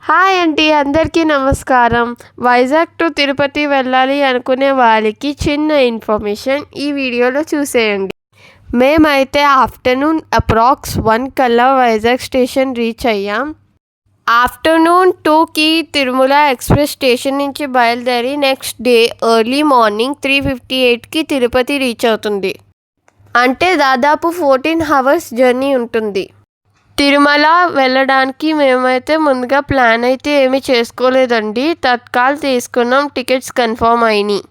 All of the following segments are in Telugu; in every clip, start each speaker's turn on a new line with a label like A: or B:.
A: హాయ్ అండి, అందరికీ నమస్కారం. వైజాగ్ టు తిరుపతి వెళ్ళాలి అనుకునే వాళ్ళకి చిన్న ఇన్ఫర్మేషన్ ఈ వీడియోలో చూసేయండి. మేమైతే ఆఫ్టర్నూన్ అప్రాక్స్ 1 కల్లా వైజాగ్ స్టేషన్ రీచ్ అయ్యాం. ఆఫ్టర్నూన్ 2కి తిరుమల ఎక్స్ప్రెస్ స్టేషన్ నుంచి బయలుదేరి నెక్స్ట్ డే ఎర్లీ మార్నింగ్ 3:58కి తిరుపతి రీచ్ అవుతుంది. అంటే దాదాపు 14 hours జర్నీ ఉంటుంది. తిరుమల వెళ్ళడానికి మేమైతే ముందుగా ప్లాన్ అయితే ఏమీ చేసుకోలేదండి. తత్కాల్ తీసుకున్నాం, టికెట్స్ కన్ఫర్మ్ అయినాయి.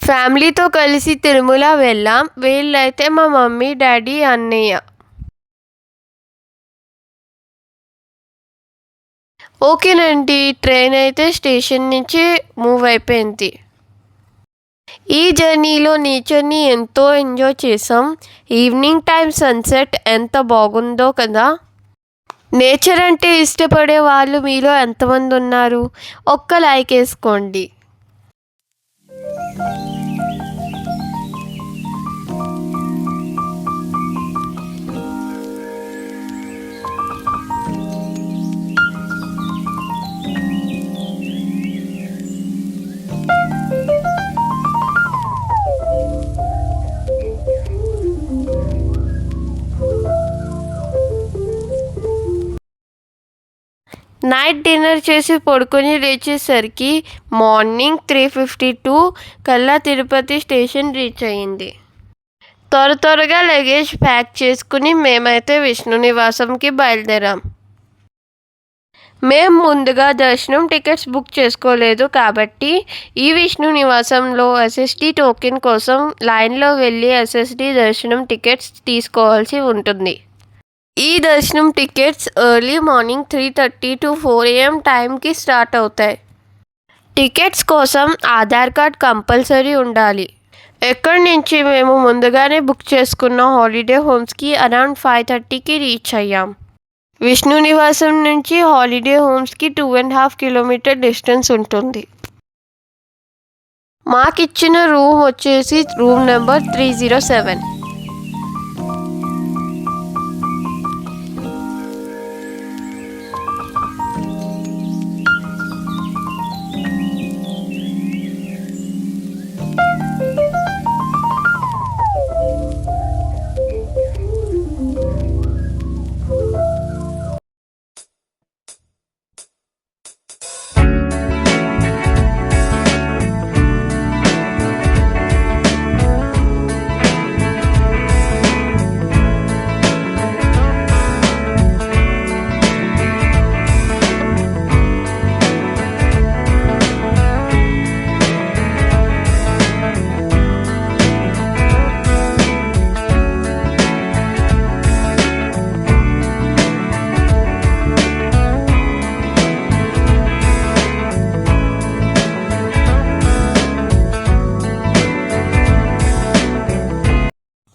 A: ఫ్యామిలీతో కలిసి తిరుమల వెళ్ళాం. వీళ్ళైతే మా మమ్మీ, డాడీ, అన్నయ్య. ఓకేనండి, ట్రైన్ అయితే స్టేషన్ నుంచి మూవ్ అయిపోయింది. ఈ జర్నీలో నేచర్ని ఎంతో ఎంజాయ్ చేసాం. ఈవినింగ్ టైం సన్సెట్ ఎంత బాగుందో కదా. నేచర్ అంటే ఇష్టపడే వాళ్ళు మీలో ఎంతమంది ఉన్నారు? ఒక్క లైక్ వేసుకోండి. నైట్ డిన్నర్ చేసి పడుకొని లేచేసరికి మార్నింగ్ 3:52 కల్లా తిరుపతి స్టేషన్ రీచ్ అయ్యింది. త్వరగా లగేజ్ ప్యాక్ చేసుకుని మేమైతే విష్ణు నివాసంకి బయలుదేరాం. మేము ముందుగా దర్శనం టికెట్స్ బుక్ చేసుకోలేదు కాబట్టి ఈ విష్ణు నివాసంలో ఎస్ఎస్డి టోకెన్ కోసం లైన్లో వెళ్ళి ఎస్ఎస్డి దర్శనం టికెట్స్ తీసుకోవాల్సి ఉంటుంది. ఈ దర్శనం tickets early morning 3:30 to 4 AM టైంకి స్టార్ట్ అవుతాయి. టికెట్స్ కోసం ఆధార్ కార్డ్ కంపల్సరీ ఉండాలి. ఎక్కడి నుంచి మేము ముందుగానే బుక్ చేసుకున్న హాలిడే హోమ్స్కి అరౌండ్ 5:30కి రీచ్ అయ్యాం. విష్ణు నివాసం నుంచి హాలిడే హోమ్స్కి 2.5 kilometer డిస్టెన్స్ ఉంటుంది. మాకిచ్చిన రూమ్ వచ్చేసి రూమ్ నెంబర్ 307.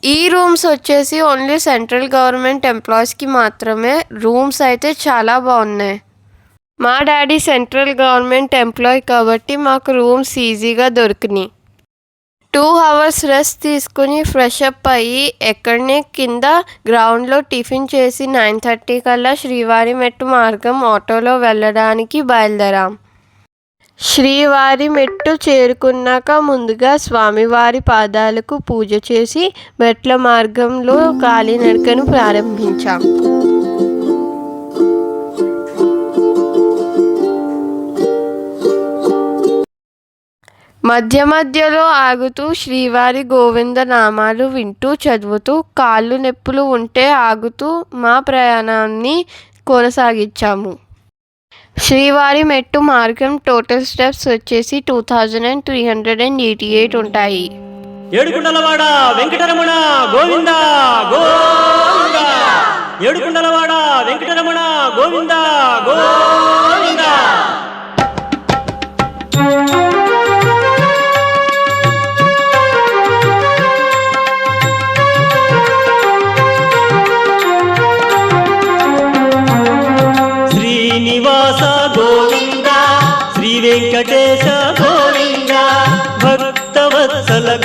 A: ఈ రూమ్స్ వచ్చేసి ఓన్లీ సెంట్రల్ గవర్నమెంట్ ఎంప్లాయీస్కి మాత్రమే. రూమ్స్ అయితే చాలా బాగున్నాయి. మా డాడీ సెంట్రల్ గవర్నమెంట్ ఎంప్లాయీ కాబట్టి మాకు రూమ్స్ ఈజీగా దొరికినాయి. 2 hours రెస్ట్ తీసుకుని ఫ్రెష్ అప్ అయ్యి ఎక్కడనే కింద గ్రౌండ్లో టిఫిన్ చేసి 9:30 కల్లా శ్రీవారి మెట్టు మార్గం ఆటోలో వెళ్ళడానికి బయలుదేరాం. శ్రీవారి మెట్టు చేరుకున్నాక ముందుగా స్వామివారి పాదాలకు పూజ చేసి మెట్ల మార్గంలో కాలినడకను ప్రారంభించాం. మధ్యలో ఆగుతూ శ్రీవారి గోవింద నామాలు వింటూ చదువుతూ కాళ్ళు నొప్పులు ఉంటే ఆగుతూ మా ప్రయాణాన్ని కొనసాగించాము. శ్రీవారి మెట్టు మార్గం టోటల్ స్టెప్స్ వచ్చేసి 2388 ఉంటాయి.
B: ఏడుకుండలవాడ వెంకటరమణ గోవింద గోవింద, ఏడుకుండలవాడ వెంకటరమణ గోవింద గోవింద.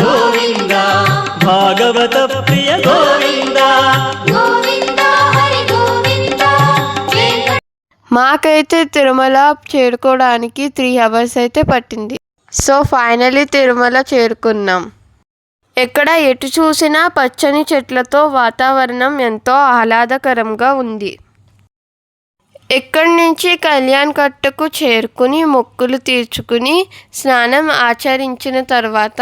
B: గోవింద భాగవత ప్రియ గోవింద.
A: మాకైతే తిరుమల చేరుకోవడానికి 3 hours అయితే పట్టింది. సో ఫైనలీ తిరుమల చేరుకున్నాం. ఎక్కడ ఎటు చూసినా పచ్చని చెట్లతో వాతావరణం ఎంతో ఆహ్లాదకరంగా ఉంది. ఇక్కడి నుంచి కళ్యాణ్ కట్టకు చేరుకుని మొక్కులు తీర్చుకుని స్నానం ఆచరించిన తర్వాత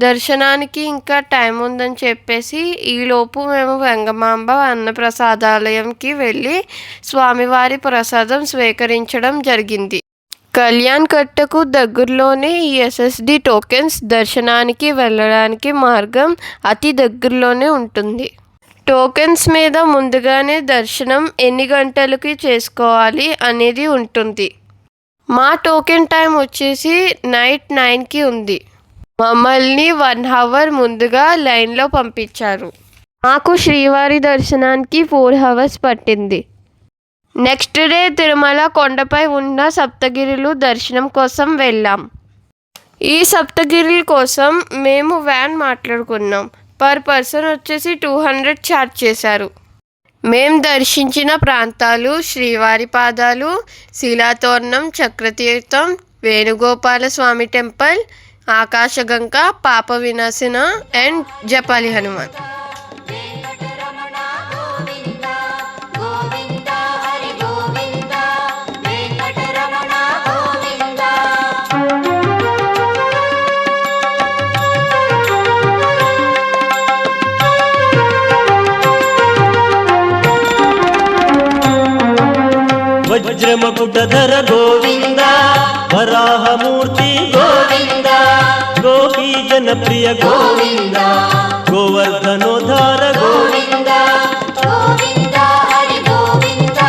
A: దర్శనానికి ఇంకా టైం ఉందని చెప్పేసి ఈలోపు మేము వెంగమాంబ అన్నప్రసాదాలయంకి వెళ్ళి స్వామివారి ప్రసాదం స్వీకరించడం జరిగింది. కళ్యాణ్ కట్టకు దగ్గరలోనే ఈ ఎస్ఎస్డి టోకెన్స్ దర్శనానికి వెళ్ళడానికి మార్గం అతి దగ్గరలోనే ఉంటుంది. టోకెన్స్ మీద ముందుగానే దర్శనం ఎన్ని గంటలకి చేసుకోవాలి అనేది ఉంటుంది. మా టోకెన్ టైం వచ్చేసి నైట్ 9కి ఉంది. మమ్మల్ని 1 hour ముందుగా లైన్లో పంపించారు. మాకు శ్రీవారి దర్శనానికి 4 hours పట్టింది. నెక్స్ట్ డే తిరుమల కొండపై ఉన్న సప్తగిరులు దర్శనం కోసం వెళ్ళాం. ఈ సప్తగిరుల కోసం మేము వ్యాన్ మాట్లాడుకున్నాం. పర్ పర్సన్ వచ్చేసి 200 ఛార్జ్ చేశారు. మేము దర్శించిన ప్రాంతాలు శ్రీవారి పాదాలు, శిలాతోరణం, చక్రతీర్థం, వేణుగోపాల స్వామి టెంపుల్, ఆకాశగంగ, పాప వినాశన అండ్ జపాలి హనుమాన్.
B: వజ్రమకుటధర గోవింద వరాహమూర్తి గోవింద గోపీ జనప్రియ గోవింద గోవర్ధనోద్ధార గోవింద.
C: గోవింద హరి గోవింద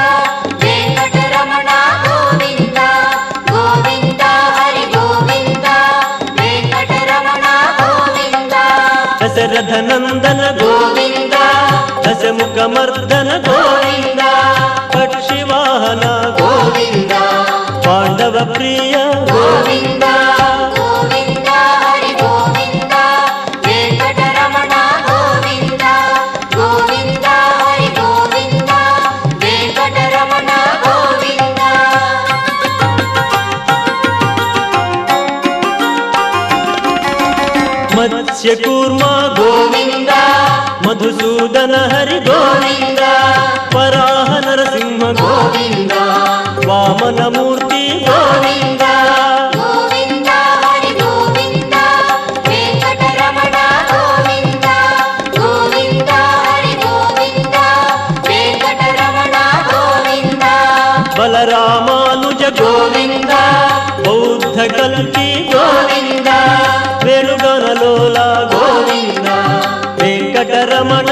C: వెంకటరమణ గోవింద గోవింద హరి గోవింద వెంకటరమణ గోవింద.
B: దశరథ నందన గోవింద దశముఖ మర్దన గోవింద పక్షివాహన
C: గోవింద
B: పాండవ ప్రియ
C: గోవింద గోవింద హరి గోవింద వెంకటరమణ గోవింద గోవింద హరి గోవింద వెంకటరమణ గోవింద.
B: మత్స్యకూర్మ గోవింద మధుసూదన హరి గోవింద వరాహ నరసింహ
C: గోవింద
B: వామనమూర్తి గోవింద.
C: గోవింద హరి గోవింద వెంకటరమణ గోవింద గోవింద హరి గోవింద వెంకటరమణ గోవింద.
B: బలరామానుజ గోవింద బౌద్ధ కల్కి గోవింద వేణుగణలోల గోవింద వెంకటరమణ